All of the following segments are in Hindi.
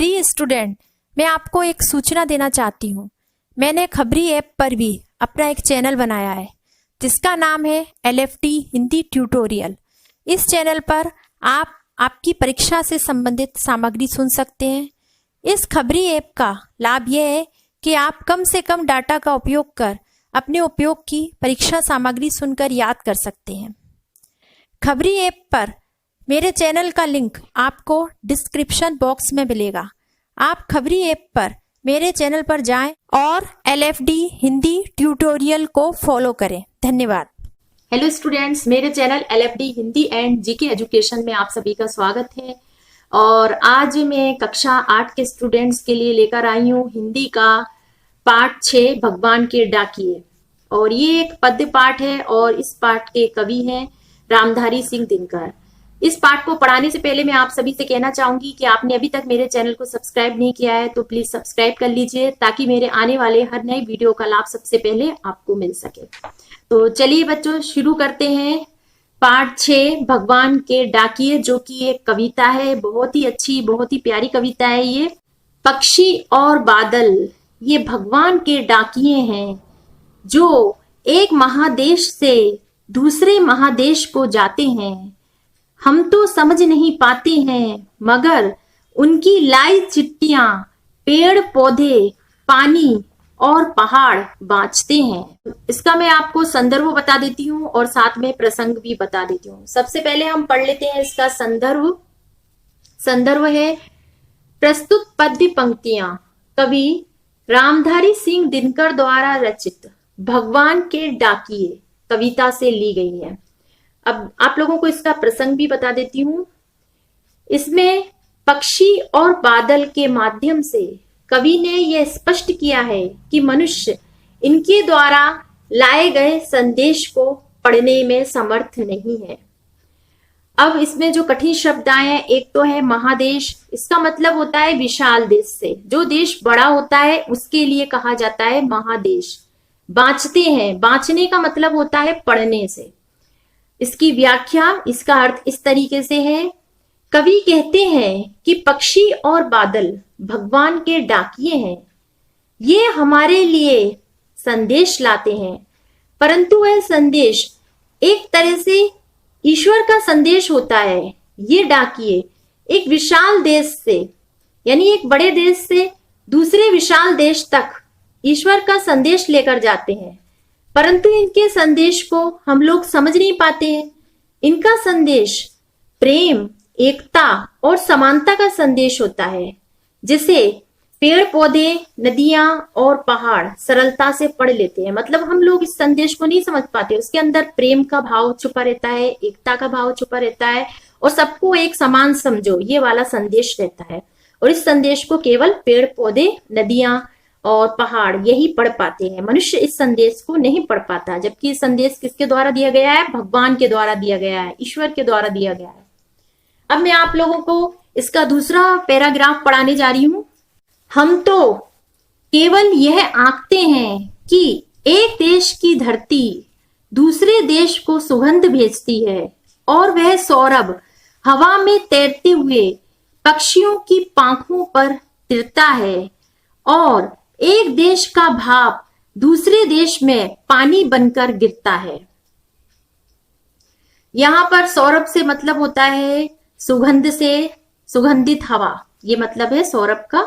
प्रिय स्टूडेंट, मैं आपको एक सूचना देना चाहती हूँ। मैंने खबरी ऐप पर भी अपना एक चैनल बनाया है जिसका नाम है LFD हिंदी ट्यूटोरियल। इस चैनल पर आप आपकी परीक्षा से संबंधित सामग्री सुन सकते हैं। इस खबरी ऐप का लाभ यह है कि आप कम से कम डाटा का उपयोग कर अपने उपयोग की परीक्षा सामग्री सुनकर याद कर सकते हैं। खबरी ऐप पर मेरे चैनल का लिंक आपको डिस्क्रिप्शन बॉक्स में मिलेगा। आप खबरी ऐप पर मेरे चैनल पर जाएं और LFD हिंदी ट्यूटोरियल को फॉलो करें। धन्यवाद। हेलो स्टूडेंट्स, मेरे channel LFD Hindi and GK education में आप सभी का स्वागत है। और आज मैं कक्षा 8 के स्टूडेंट्स के लिए लेकर आई हूँ हिंदी का पाठ 6 भगवान के डाकिए। और ये एक पद्य पाठ है और इस पाठ के कवि हैं रामधारी सिंह दिनकर। इस पाठ को पढ़ाने से पहले मैं आप सभी से कहना चाहूंगी कि आपने अभी तक मेरे चैनल को सब्सक्राइब नहीं किया है तो प्लीज सब्सक्राइब कर लीजिए ताकि मेरे आने वाले हर नए वीडियो का लाभ सबसे पहले आपको मिल सके। तो चलिए बच्चों, शुरू करते हैं। पाठ 6 भगवान के डाकिए, जो कि एक कविता है, बहुत ही अच्छी, बहुत ही प्यारी कविता है। ये पक्षी और बादल ये भगवान के डाकिए हैं जो एक महादेश से दूसरे महादेश को जाते हैं। हम तो समझ नहीं पाते हैं मगर उनकी लाई चिट्ठियां पेड़ पौधे पानी और पहाड़ बाँचते हैं। इसका मैं आपको संदर्भ बता देती हूँ और साथ में प्रसंग भी बता देती हूँ। सबसे पहले हम पढ़ लेते हैं इसका संदर्भ। संदर्भ है प्रस्तुत पद्य पंक्तियां कवि रामधारी सिंह दिनकर द्वारा रचित भगवान के डाकिए कविता से ली गई है। अब आप लोगों को इसका प्रसंग भी बता देती हूँ। इसमें पक्षी और बादल के माध्यम से कवि ने यह स्पष्ट किया है कि मनुष्य इनके द्वारा लाए गए संदेश को पढ़ने में समर्थ नहीं है। अब इसमें जो कठिन शब्द आए हैं, एक तो है महादेश। इसका मतलब होता है विशाल देश से। जो देश बड़ा होता है उसके लिए कहा जाता है महादेश। बाँचते हैं, बाँचने का मतलब होता है पढ़ने से। इसकी व्याख्या, इसका अर्थ इस तरीके से है। कवि कहते हैं कि पक्षी और बादल भगवान के डाकिए हैं। ये हमारे लिए संदेश लाते हैं, परंतु वह संदेश एक तरह से ईश्वर का संदेश होता है। ये डाकिए एक विशाल देश से, यानी एक बड़े देश से दूसरे विशाल देश तक ईश्वर का संदेश लेकर जाते हैं, परंतु इनके संदेश को हम लोग समझ नहीं पाते हैं। इनका संदेश प्रेम, एकता और समानता का संदेश होता है, जिसे पेड़ पौधे, नदियां और पहाड़ सरलता से पढ़ लेते हैं। मतलब हम लोग इस संदेश को नहीं समझ पाते। उसके अंदर प्रेम का भाव छुपा रहता है, एकता का भाव छुपा रहता है और सबको एक समान समझो, ये वाला संदेश रहता है। और इस संदेश को केवल पेड़ पौधे, नदियां और पहाड़ यही पढ़ पाते हैं। मनुष्य इस संदेश को नहीं पढ़ पाता, जबकि ये संदेश किसके द्वारा दिया गया है? भगवान के द्वारा दिया गया है, ईश्वर के द्वारा दिया गया है। अब मैं आप लोगों को इसका दूसरा पैराग्राफ पढ़ाने जा रही हूं। हम तो केवल यह आंकते हैं कि एक देश की धरती दूसरे देश को सुगंध भेजती है और वह सौरभ हवा में तैरते हुए पक्षियों की पांखों पर तिरता है और एक देश का भाप दूसरे देश में पानी बनकर गिरता है। यहां पर सौरभ से मतलब होता है सुगंध से, सुगंधित हवा, ये मतलब है सौरभ का।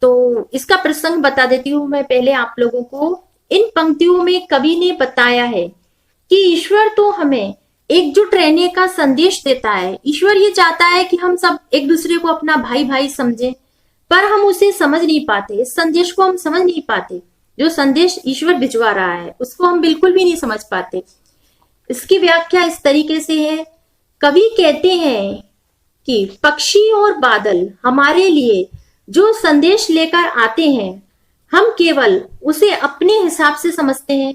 तो इसका प्रसंग बता देती हूं मैं पहले आप लोगों को। इन पंक्तियों में कवि ने बताया है कि ईश्वर तो हमें एकजुट रहने का संदेश देता है। ईश्वर ये चाहता है कि हम सब एक दूसरे को अपना भाई भाई समझें, पर हम उसे समझ नहीं पाते। इस संदेश को हम समझ नहीं पाते। जो संदेश ईश्वर भिजवा रहा है उसको हम बिल्कुल भी नहीं समझ पाते। इसकी व्याख्या इस तरीके से है। कवि कहते हैं कि पक्षी और बादल हमारे लिए जो संदेश लेकर आते हैं, हम केवल उसे अपने हिसाब से समझते हैं।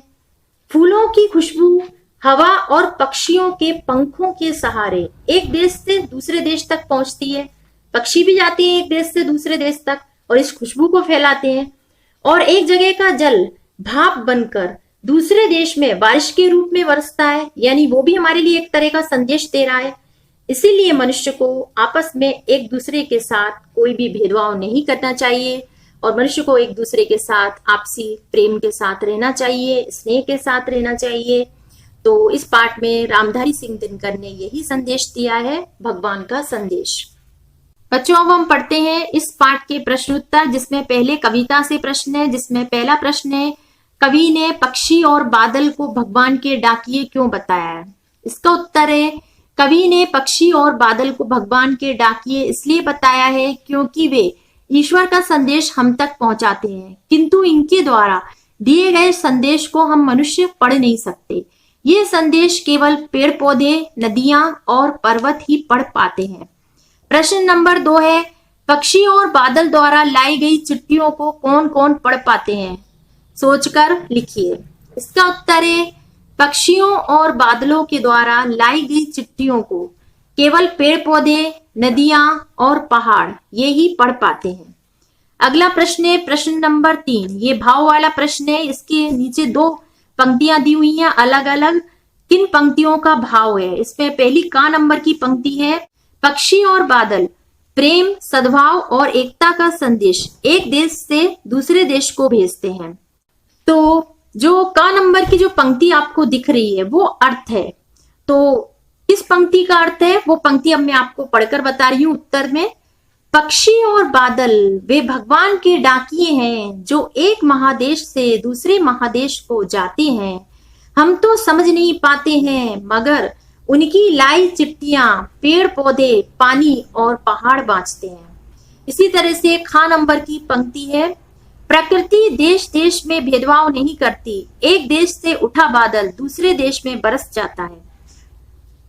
फूलों की खुशबू हवा और पक्षियों के पंखों के सहारे एक देश से दूसरे देश तक पहुंचती है। पक्षी भी जाते हैं एक देश से दूसरे देश तक और इस खुशबू को फैलाते हैं। और एक जगह का जल भाप बनकर दूसरे देश में बारिश के रूप में बरसता है, यानी वो भी हमारे लिए एक तरह का संदेश दे रहा है। इसीलिए मनुष्य को आपस में एक दूसरे के साथ कोई भी भेदभाव नहीं करना चाहिए और मनुष्य को एक दूसरे के साथ आपसी प्रेम के साथ रहना चाहिए, स्नेह के साथ रहना चाहिए। तो इस पाठ में रामधारी सिंह दिनकर ने यही संदेश दिया है, भगवान का संदेश। बच्चों, अब हम पढ़ते हैं इस पाठ के प्रश्न उत्तर, जिसमें पहले कविता से प्रश्न है, जिसमें पहला प्रश्न है, कवि ने पक्षी और बादल को भगवान के डाकिए क्यों बताया है? इसका उत्तर है, कवि ने पक्षी और बादल को भगवान के डाकिए इसलिए बताया है क्योंकि वे ईश्वर का संदेश हम तक पहुंचाते हैं, किंतु इनके द्वारा दिए गए संदेश को हम मनुष्य पढ़ नहीं सकते। ये संदेश केवल पेड़ पौधे, नदियां और पर्वत ही पढ़ पाते हैं। प्रश्न नंबर 2 है, पक्षी और बादल द्वारा लाई गई चिट्ठियों को कौन कौन पढ़ पाते हैं? सोचकर लिखिए। इसका उत्तर है, पक्षियों और बादलों के द्वारा लाई गई चिट्ठियों को केवल पेड़ पौधे, नदियां और पहाड़ ये ही पढ़ पाते हैं। अगला प्रश्न है प्रश्न नंबर 3। ये भाव वाला प्रश्न है। इसके नीचे 2 पंक्तियां दी हुई हैं अलग अलग। किन पंक्तियों का भाव है? इसमें पहली का नंबर की पंक्ति है, पक्षी और बादल प्रेम, सद्भाव और एकता का संदेश एक देश से दूसरे देश को भेजते हैं। तो जो का नंबर की जो पंक्ति आपको दिख रही है वो अर्थ है। तो किस पंक्ति का अर्थ है वो पंक्ति अब मैं आपको पढ़कर बता रही हूं उत्तर में। पक्षी और बादल वे भगवान के डाकिए हैं जो एक महादेश से दूसरे महादेश को जाते हैं। हम तो समझ नहीं पाते हैं मगर उनकी लाई चिट्ठियां पेड़ पौधे, पानी और पहाड़ बांचते हैं। इसी तरह से खा नंबर की पंक्ति है, प्रकृति देश देश में भेदभाव नहीं करती, एक देश से उठा बादल दूसरे देश में बरस जाता है।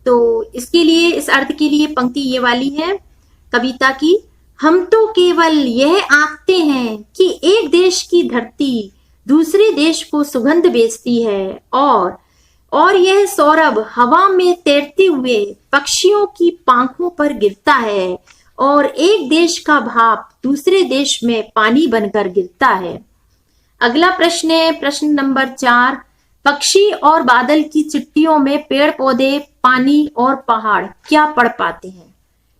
तो इसके लिए, इस अर्थ के लिए पंक्ति ये वाली है कविता की, हम तो केवल यह आंकते हैं कि एक देश की धरती दूसरे देश को सुगंध बेचती है और यह सौरभ हवा में तैरते हुए पक्षियों की पांखों पर गिरता है और एक देश का भाप दूसरे देश में पानी बनकर गिरता है। अगला प्रश्न है प्रश्न नंबर 4। पक्षी और बादल की चिट्ठियों में पेड़ पौधे, पानी और पहाड़ क्या पढ़ पाते हैं?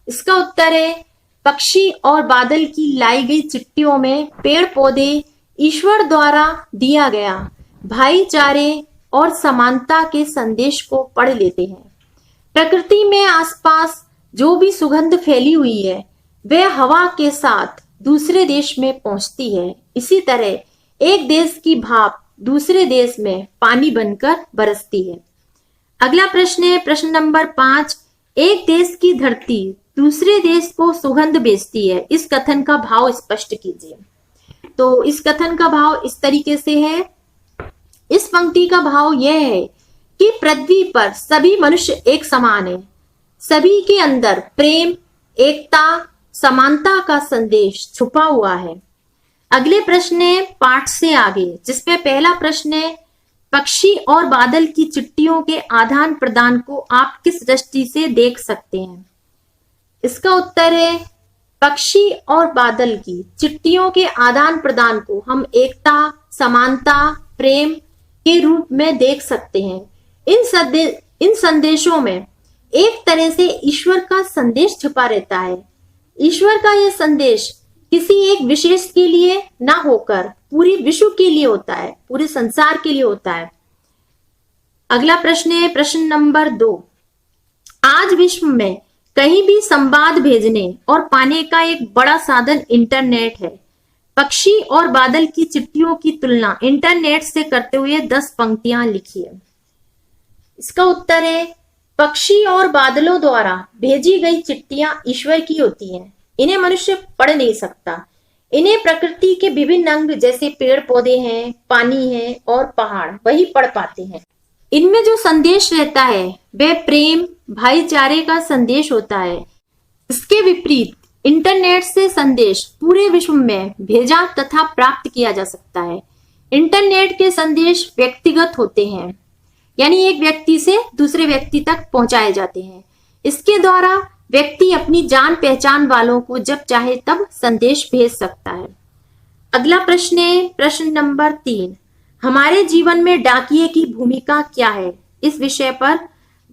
इसका उत्तर है, पक्षी और बादल की लाई गई चिट्ठियों में पेड़ पौधे ईश्वर द्वारा दिया गया भाईचारे और समानता के संदेश को पढ़ लेते हैं। प्रकृति में आसपास जो भी सुगंध फैली हुई है वह हवा के साथ दूसरे देश में पहुंचती है। इसी तरह एक देश की भाप दूसरे देश में पानी बनकर बरसती है। अगला प्रश्न है प्रश्न नंबर 5। एक देश की धरती दूसरे देश को सुगंध बेचती है, इस कथन का भाव स्पष्ट कीजिए। तो इस कथन का भाव इस तरीके से है, इस पंक्ति का भाव यह है कि पृथ्वी पर सभी मनुष्य एक समान है, सभी के अंदर प्रेम, एकता, समानता का संदेश छुपा हुआ है। अगले प्रश्न है पाठ से आगे, जिसमें पहला प्रश्न है, पक्षी और बादल की चिट्ठियों के आदान प्रदान को आप किस दृष्टि से देख सकते हैं? इसका उत्तर है, पक्षी और बादल की चिट्ठियों के आदान प्रदान को हम एकता, समानता, प्रेम के रूप में देख सकते हैं। इन संदेशों में एक तरह से ईश्वर का संदेश छुपा रहता है। ईश्वर का यह संदेश किसी एक विशेष के लिए ना होकर पूरे विश्व के लिए होता है, पूरे संसार के लिए होता है। अगला प्रश्न है प्रश्न नंबर 2। आज विश्व में कहीं भी संवाद भेजने और पाने का एक बड़ा साधन इंटरनेट है। पक्षी और बादल की चिट्ठियों की तुलना इंटरनेट से करते हुए 10 पंक्तियां लिखिए। इसका उत्तर है, पक्षी और बादलों द्वारा भेजी गई चिट्ठियां ईश्वर की होती हैं। इन्हें मनुष्य पढ़ नहीं सकता। इन्हें प्रकृति के विभिन्न अंग जैसे पेड़ पौधे हैं, पानी है और पहाड़ वही पढ़ पाते हैं। इनमें जो संदेश रहता है वह प्रेम, भाईचारे का संदेश होता है। इसके विपरीत इंटरनेट से संदेश पूरे विश्व में भेजा तथा प्राप्त किया जा सकता है। इंटरनेट के संदेश व्यक्तिगत होते हैं, यानी एक व्यक्ति से दूसरे व्यक्ति तक पहुंचाए जाते हैं। इसके द्वारा व्यक्ति अपनी जान पहचान वालों को जब चाहे तब संदेश भेज सकता है। अगला प्रश्न है प्रश्न नंबर 3। हमारे जीवन में डाकिये की भूमिका क्या है? इस विषय पर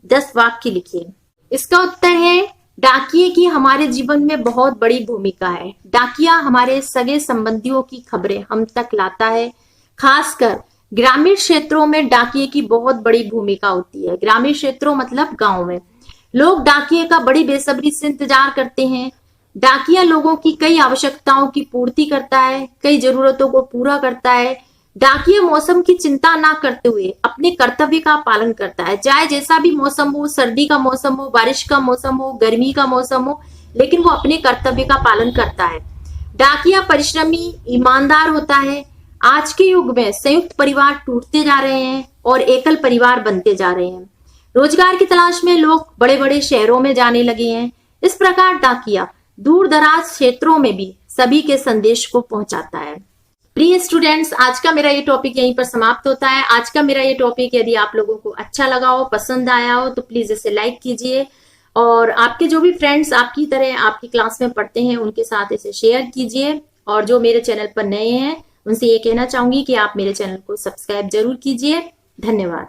10 वाक्य लिखिए। इसका उत्तर है डाकिये की हमारे जीवन में बहुत बड़ी भूमिका है। डाकिया हमारे सगे संबंधियों की खबरें हम तक लाता है। खासकर ग्रामीण क्षेत्रों में डाकिये की बहुत बड़ी भूमिका होती है। ग्रामीण क्षेत्रों मतलब गांव में लोग डाकिये का बड़ी बेसब्री से इंतजार करते हैं। डाकिया लोगों की कई आवश्यकताओं की पूर्ति करता है, कई जरूरतों को पूरा करता है। डाकिया मौसम की चिंता ना करते हुए अपने कर्तव्य का पालन करता है, चाहे जैसा भी मौसम हो, सर्दी का मौसम हो, बारिश का मौसम हो, गर्मी का मौसम हो, लेकिन वो अपने कर्तव्य का पालन करता है। डाकिया परिश्रमी, ईमानदार होता है। आज के युग में संयुक्त परिवार टूटते जा रहे हैं और एकल परिवार बनते जा रहे हैं। रोजगार की तलाश में लोग बड़े बड़े शहरों में जाने लगे हैं। इस प्रकार डाकिया दूर दराज क्षेत्रों में भी सभी के संदेश को पहुंचाता है। प्रिय स्टूडेंट्स, आज का मेरा ये टॉपिक यहीं पर समाप्त होता है। आज का मेरा ये टॉपिक यदि आप लोगों को अच्छा लगा हो, पसंद आया हो, तो प्लीज इसे लाइक कीजिए और आपके जो भी फ्रेंड्स आपकी तरह आपकी क्लास में पढ़ते हैं उनके साथ इसे शेयर कीजिए। और जो मेरे चैनल पर नए हैं उनसे ये कहना चाहूंगी कि आप मेरे चैनल को सब्सक्राइब जरूर कीजिए। धन्यवाद।